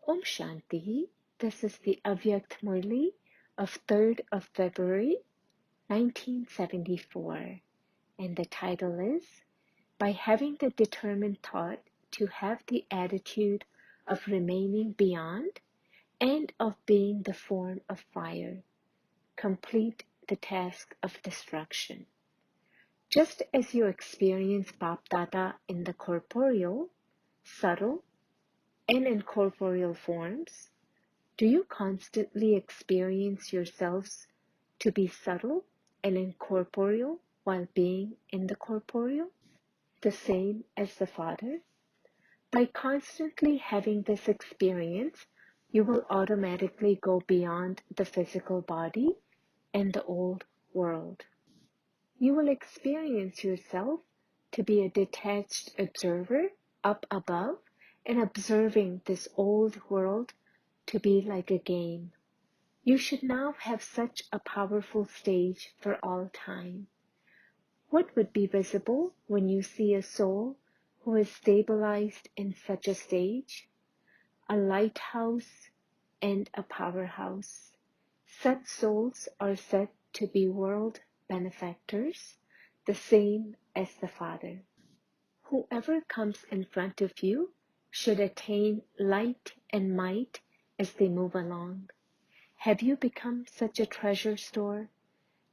Om Shanti. This is the Avyakt Murli of 3rd of February, 1974. And the title is, By Having the Determined Thought to Have the Attitude of Remaining Beyond and of Being the Form of Fire, complete the task of destruction. Just as you experience Bap Dada in the corporeal, subtle, and incorporeal forms, do you constantly experience yourselves to be subtle and incorporeal while being in the corporeal, the same as the Father? By constantly having this experience, you will automatically go beyond the physical body and the old world. You will experience yourself to be a detached observer up above and observing this old world to be like a game. You should now have such a powerful stage for all time. What would be visible when you see a soul who is stabilized in such a stage? A lighthouse and a powerhouse. Such souls are said to be world benefactors, the same as the Father. Whoever comes in front of you should attain light and might as they move along. Have you become such a treasure store?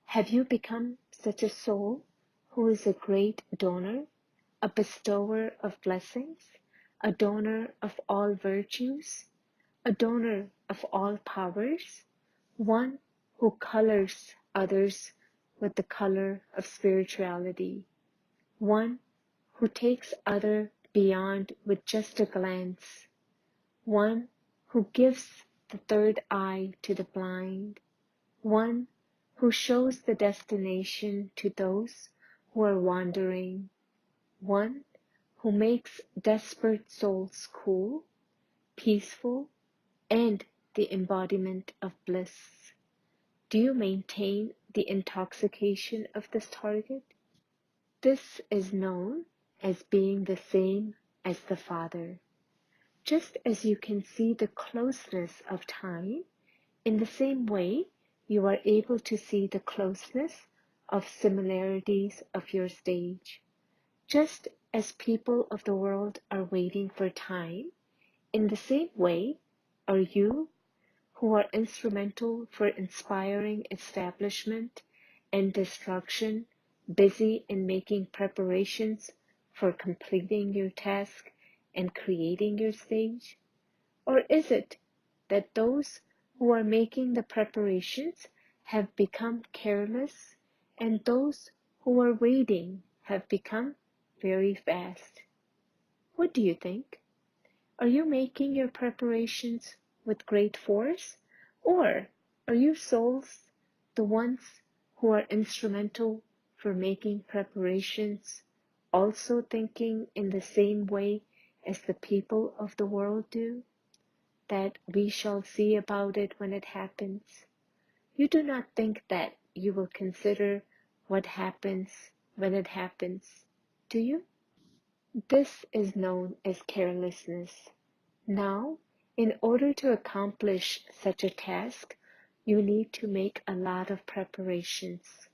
Have you become such a soul who is a great donor, a bestower of blessings, a donor of all virtues, a donor of all powers, one who colors others with the color of spirituality, one who takes other beyond with just a glance, one who gives the third eye to the blind, one who shows the destination to those who are wandering, one who makes desperate souls cool, peaceful, and the embodiment of bliss. Do you maintain the intoxication of this target? This is known as being the same as the Father. Just as you can see the closeness of time, in the same way you are able to see the closeness of similarities of your stage. Just as people of the world are waiting for time, in the same way are you, who are instrumental for inspiring establishment and destruction, busy in making preparations for completing your task and creating your stage? Or is it that those who are making the preparations have become careless and those who are waiting have become very fast? What do you think? Are you making your preparations with great force, or are you souls the ones who are instrumental for making preparations, also thinking in the same way as the people of the world do, that we shall see about it when it happens? You do not think that you will consider what happens when it happens, do you? This is known as carelessness. Now, in order to accomplish such a task, you need to make a lot of preparations.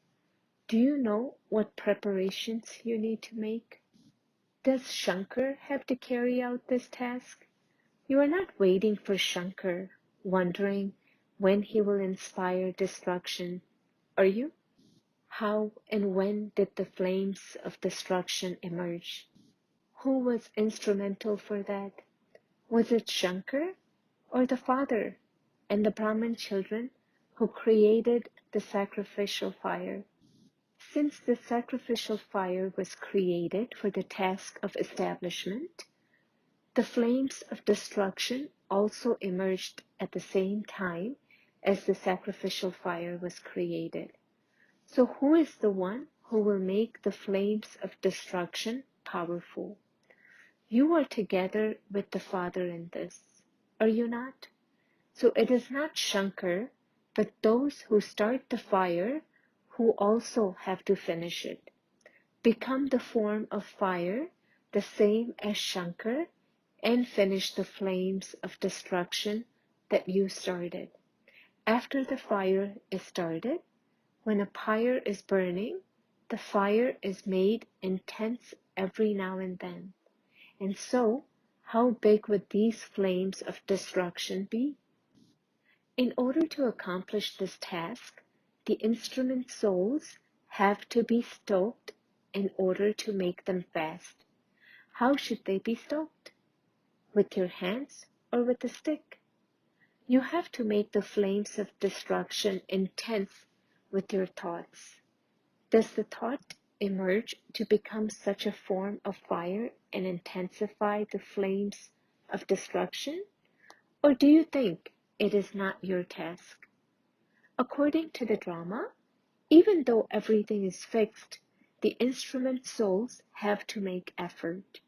Do you know what preparations you need to make? Does Shankar have to carry out this task? You are not waiting for Shankar, wondering when he will inspire destruction, are you? How and when did the flames of destruction emerge? Who was instrumental for that? Was it Shankar or the Father and the Brahmin children who created the sacrificial fire? Since the sacrificial fire was created for the task of establishment, the flames of destruction also emerged at the same time as the sacrificial fire was created. So who is the one who will make the flames of destruction powerful? You are together with the Father in this, are you not? So it is not Shankar, but those who start the fire who also have to finish it. Become the form of fire, the same as Shankar, and finish the flames of destruction that you started. After the fire is started, when a pyre is burning, the fire is made intense every now and then. And so, how big would these flames of destruction be? In order to accomplish this task, the instrument souls have to be stoked in order to make them fast. How should they be stoked? With your hands or with a stick? You have to make the flames of destruction intense with your thoughts. Does the thought emerge to become such a form of fire and intensify the flames of destruction? Or do you think it is not your task? According to the drama, even though everything is fixed, the instrument souls have to make effort.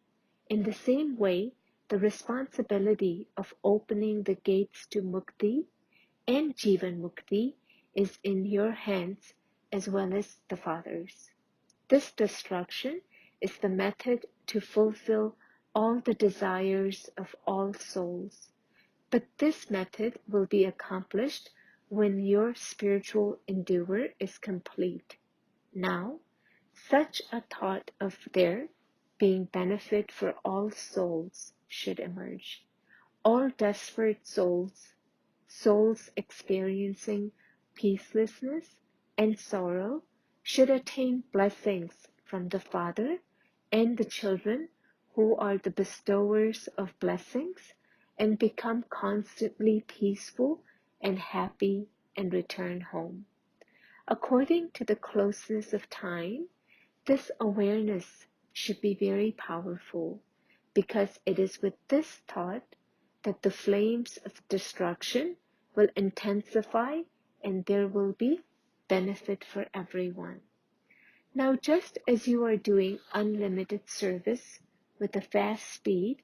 In the same way, the responsibility of opening the gates to Mukti and Jivan Mukti is in your hands as well as the Father's. This destruction is the method to fulfill all the desires of all souls. But this method will be accomplished when your spiritual endeavor is complete. Now, such a thought of there being benefit for all souls should emerge. All desperate souls, souls experiencing peacelessness and sorrow, should attain blessings from the Father and the children who are the bestowers of blessings and become constantly peaceful and happy and return home. According to the closeness of time, this awareness should be very powerful because it is with this thought that the flames of destruction will intensify and there will be benefit for everyone. Now, just as you are doing unlimited service with a fast speed,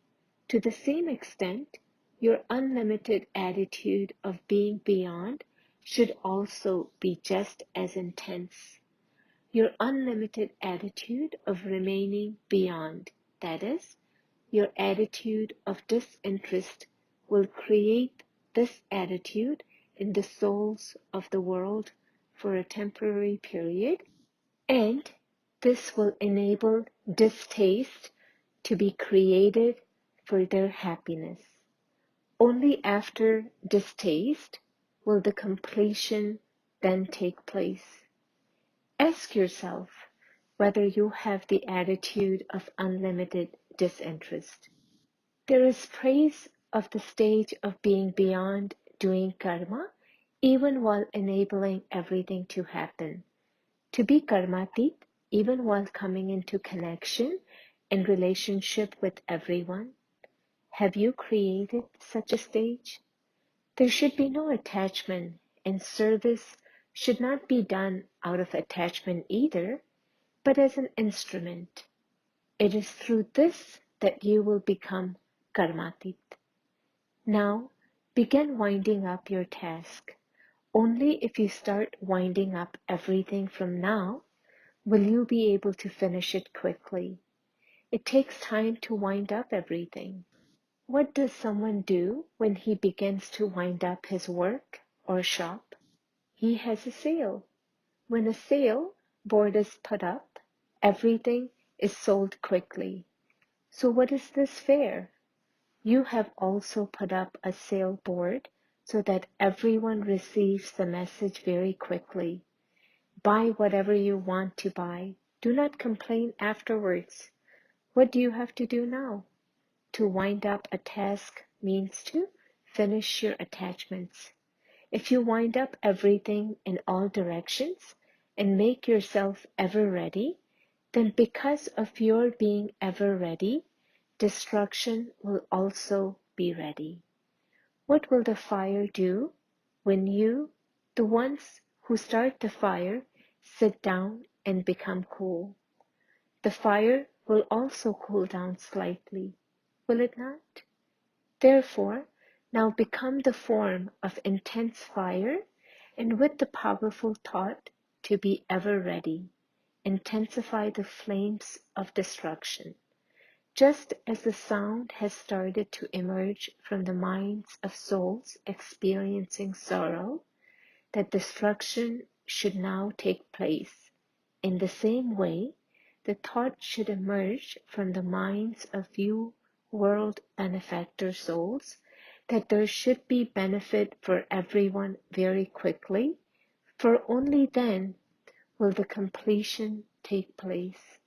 to the same extent, your unlimited attitude of being beyond should also be just as intense. Your unlimited attitude of remaining beyond, that is, your attitude of disinterest, will create this attitude in the souls of the world for a temporary period, and this will enable distaste to be created for their happiness. Only after distaste will the completion then take place. Ask yourself whether you have the attitude of unlimited disinterest. There is praise of the stage of being beyond doing karma, even while enabling everything to happen. To be karmatit, even while coming into connection and relationship with everyone. Have you created such a stage? There should be no attachment, and service should not be done out of attachment either, but as an instrument. It is through this that you will become karmatit. Now, begin winding up your task. Only if you start winding up everything from now will you be able to finish it quickly. It takes time to wind up everything. What does someone do when he begins to wind up his work or shop? He has a sale. When a sale board is put up, everything is sold quickly. So what is this fair? You have also put up a sale board so that everyone receives the message very quickly. Buy whatever you want to buy. Do not complain afterwards. What do you have to do now? To wind up a task means to finish your attachments. If you wind up everything in all directions and make yourself ever ready, then because of your being ever ready, destruction will also be ready. What will the fire do when you, the ones who start the fire, sit down and become cool? The fire will also cool down slightly, will it not? Therefore, now become the form of intense fire and with the powerful thought to be ever ready, intensify the flames of destruction. Just as the sound has started to emerge from the minds of souls experiencing sorrow, that destruction should now take place. In the same way, the thought should emerge from the minds of you world benefactor souls that there should be benefit for everyone very quickly, for only then will the completion take place.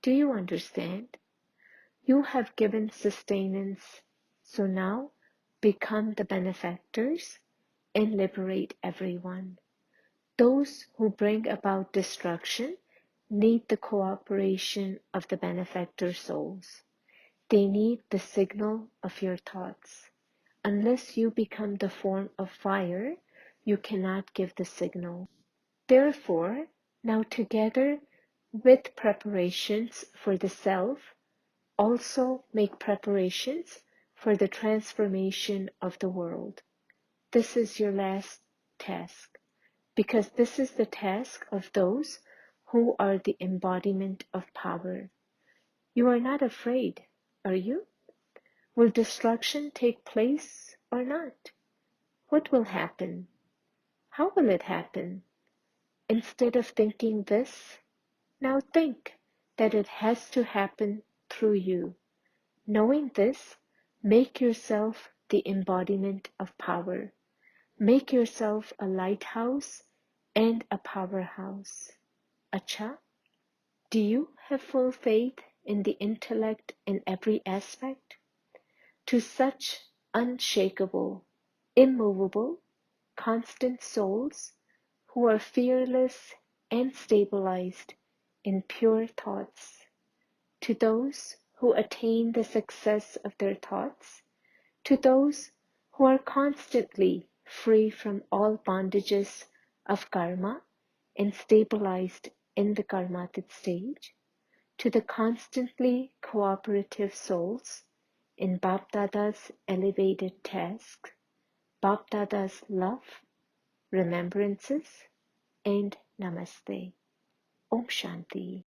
Do you understand? You have given sustenance, so now become the benefactors and liberate everyone. Those who bring about destruction need the cooperation of the benefactor souls. They need the signal of your thoughts. Unless you become the form of fire, you cannot give the signal. Therefore, now together with preparations for the self, also make preparations for the transformation of the world. This is your last task, because this is the task of those who are the embodiment of power. You are not afraid, are you? Will destruction take place or not? What will happen? How will it happen? Instead of thinking this, now think that it has to happen through you. Knowing this, make yourself the embodiment of power. Make yourself a lighthouse and a powerhouse. Acha, do you have full faith in the intellect in every aspect? To such unshakable, immovable, constant souls who are fearless and stabilized in pure thoughts, to those who attain the success of their thoughts, to those who are constantly free from all bondages of karma and stabilized in the karmatic stage, to the constantly cooperative souls in Bapdada's elevated task, Bapdada's love, remembrances, and namaste. Om Shanti.